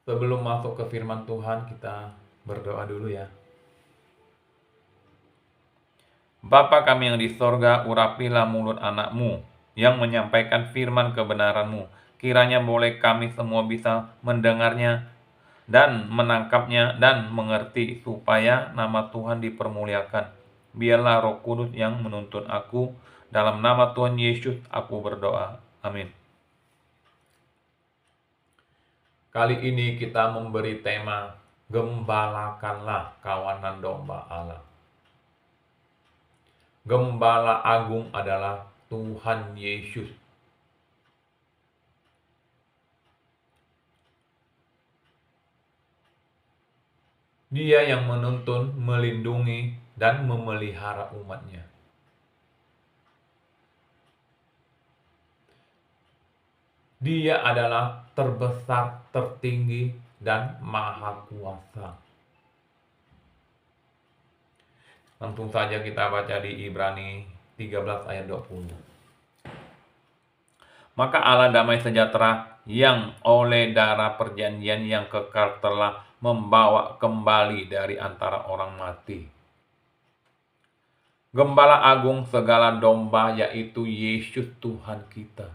Sebelum masuk ke firman Tuhan, kita berdoa dulu ya. Bapa kami yang di sorga, urapilah mulut anak-Mu yang menyampaikan firman kebenaran-Mu. Kiranya boleh kami semua bisa mendengarnya dan menangkapnya dan mengerti, supaya nama Tuhan dipermuliakan. Biarlah Roh Kudus yang menuntun aku. Dalam nama Tuhan Yesus aku berdoa. Amin. Kali ini kita memberi tema, Gembalakanlah kawanan domba Allah. Gembala agung adalah Tuhan Yesus. Dia yang menuntun, melindungi, dan memelihara umatnya. Dia adalah terbesar, tertinggi, dan maha kuasa. Langsung saja kita baca di Ibrani 13 ayat 20. Maka Allah damai sejahtera yang oleh darah perjanjian yang kekal telah membawa kembali dari antara orang mati Gembala agung segala domba, yaitu Yesus Tuhan kita.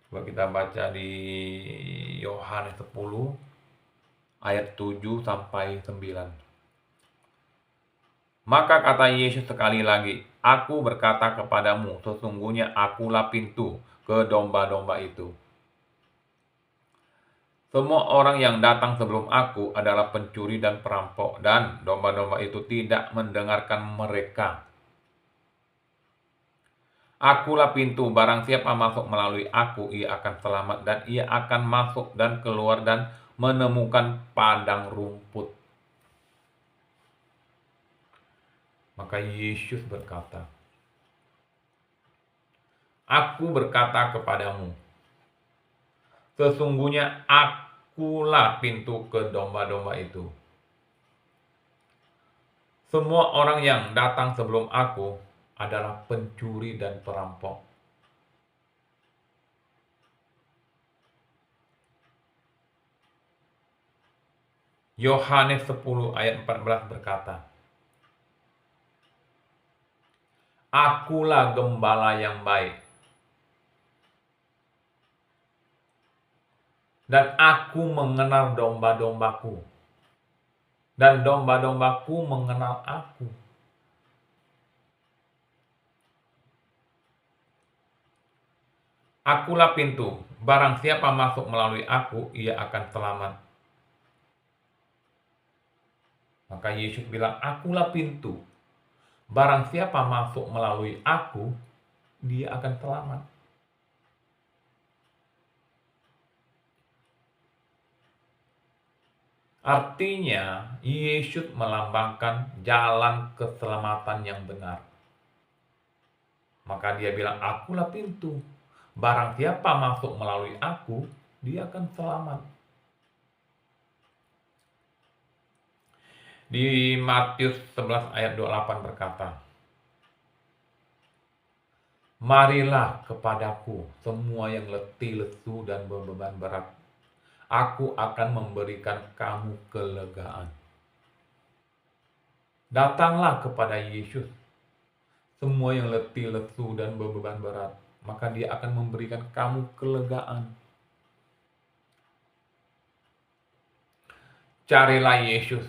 Coba kita baca di Yohanes 10 ayat 7 sampai 9. Maka kata Yesus sekali lagi, Aku berkata kepadamu, sesungguhnya akulah pintu ke domba-domba itu. Semua orang yang datang sebelum aku adalah pencuri dan perampok, dan domba-domba itu tidak mendengarkan mereka. Akulah pintu, barang siapa masuk melalui aku, ia akan selamat, dan ia akan masuk dan keluar dan menemukan padang rumput. Maka Yesus berkata, Aku berkata kepadamu, sesungguhnya akulah pintu ke domba-domba itu. Semua orang yang datang sebelum aku adalah pencuri dan perampok. Yohanes 10 ayat 14 berkata, Akulah gembala yang baik, dan aku mengenal domba-dombaku, dan domba-dombaku mengenal aku. Akulah pintu, barang siapa masuk melalui aku, ia akan selamat. Maka Yesus bilang, Akulah pintu, barang siapa masuk melalui aku, dia akan selamat. Artinya, Yesus melambangkan jalan keselamatan yang benar. Maka dia bilang, Akulah pintu, barang siapa masuk melalui aku, dia akan selamat. Di Matius 11 ayat 28 berkata, Marilah kepadaku semua yang letih, lesu, dan berbeban berat. Aku akan memberikan kamu kelegaan. Datanglah kepada Yesus, semua yang letih, lesu, dan berbeban berat. Maka dia akan memberikan kamu kelegaan. Carilah Yesus.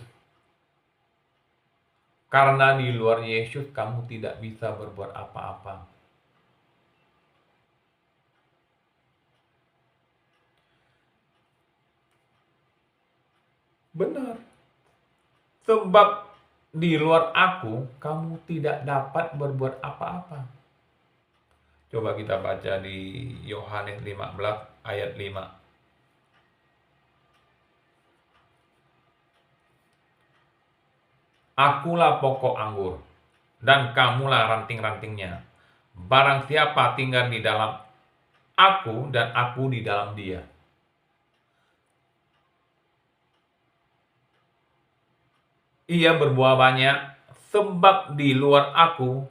Karena di luar Yesus kamu tidak bisa berbuat apa-apa. Benar. Sebab di luar aku, kamu tidak dapat berbuat apa-apa. Coba kita baca di Yohanes 15 ayat 5. Akulah pokok anggur, dan kamulah ranting-rantingnya. Barang siapa tinggal di dalam aku dan aku di dalam dia, ia berbuah banyak, sebab di luar aku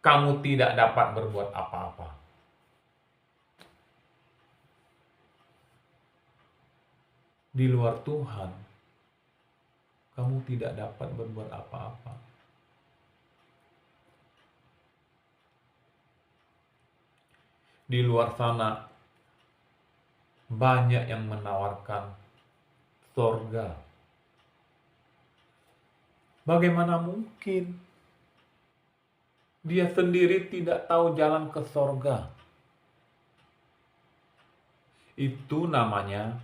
kamu tidak dapat berbuat apa-apa. Di luar Tuhan, kamu tidak dapat berbuat apa-apa. Di luar sana, banyak yang menawarkan sorga. Bagaimana mungkin dia sendiri tidak tahu jalan ke sorga? Itu namanya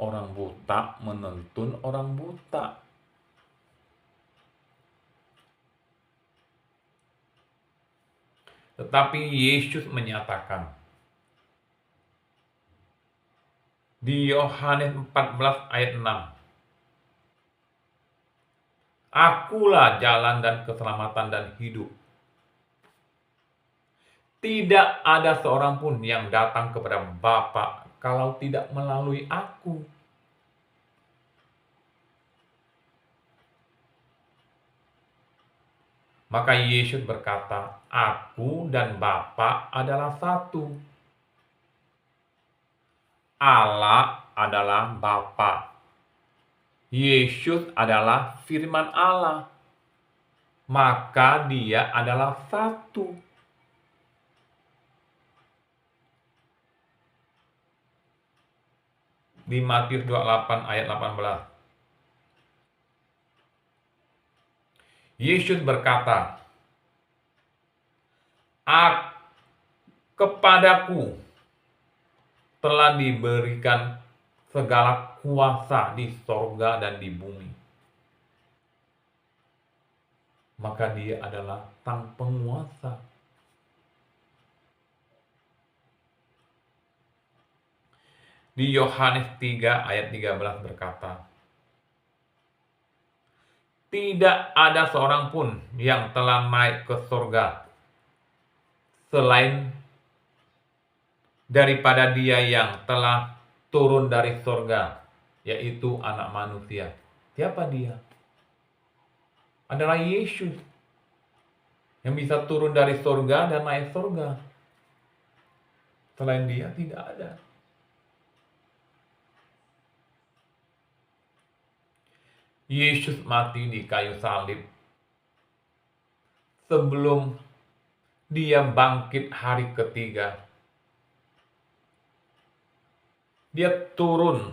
orang buta menuntun orang buta. Tetapi Yesus menyatakan di Yohanes 14 ayat 6, Akulah jalan dan keselamatan dan hidup. Tidak ada seorang pun yang datang kepada Bapa kalau tidak melalui aku. Maka Yesus berkata, Aku dan Bapa adalah satu. Allah adalah Bapa. Yesus adalah firman Allah. Maka dia adalah satu. Di Matius 28 ayat 18. Yesus berkata, Kepadaku telah diberikan segala kuasa di sorga dan di bumi. Maka dia adalah sang penguasa. Di Yohanes 3 ayat 13 berkata, Tidak ada seorang pun yang telah naik ke sorga selain daripada dia yang telah turun dari sorga, yaitu Anak Manusia. Siapa dia? Adalah Yesus yang bisa turun dari sorga dan naik sorga. Selain dia tidak ada. Yesus mati di kayu salib sebelum dia bangkit hari ketiga. Dia turun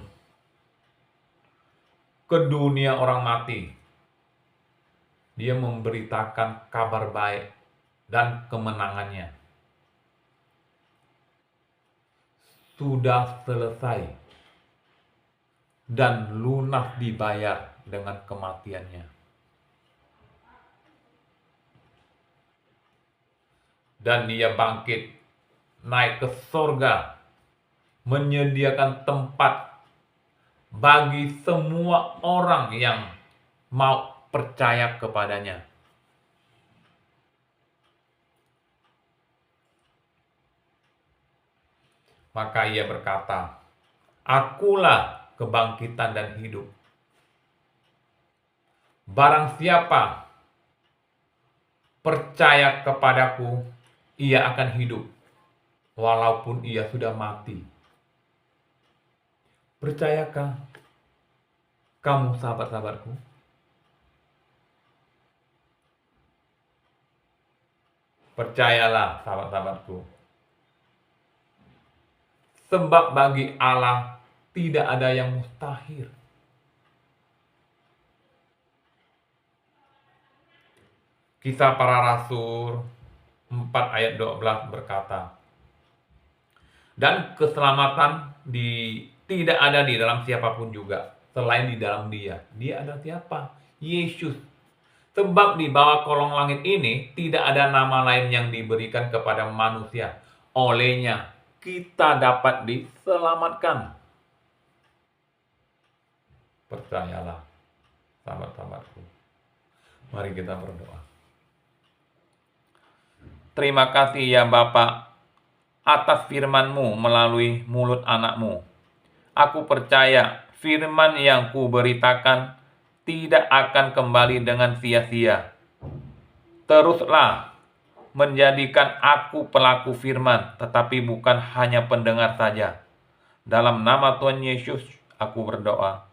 ke dunia orang mati. Dia memberitakan kabar baik dan kemenangannya. Sudah selesai dan lunas dibayar dengan kematiannya. Dan dia bangkit, naik ke sorga, menyediakan tempat bagi semua orang yang mau percaya kepadanya. Maka ia berkata, Akulah kebangkitan dan hidup. Barang siapa percaya kepadaku, ia akan hidup, walaupun ia sudah mati. Percayakah kamu, sahabat-sahabatku? Percayalah, sahabat-sahabatku. Sebab bagi Allah tidak ada yang mustahil. Kisah Para Rasul 4 ayat 12 berkata, Dan keselamatan tidak ada di dalam siapapun juga, selain di dalam dia. Dia adalah siapa? Yesus. Sebab di bawah kolong langit ini tidak ada nama lain yang diberikan kepada manusia. Olehnya kita dapat diselamatkan. Percayalah, sahabat-sahabatku. Mari kita berdoa. Terima kasih ya Bapa atas firman-Mu melalui mulut anak-Mu. Aku percaya firman yang kuberitakan tidak akan kembali dengan sia-sia. Teruslah menjadikan aku pelaku firman, tetapi bukan hanya pendengar saja. Dalam nama Tuhan Yesus, aku berdoa.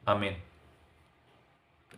Amin.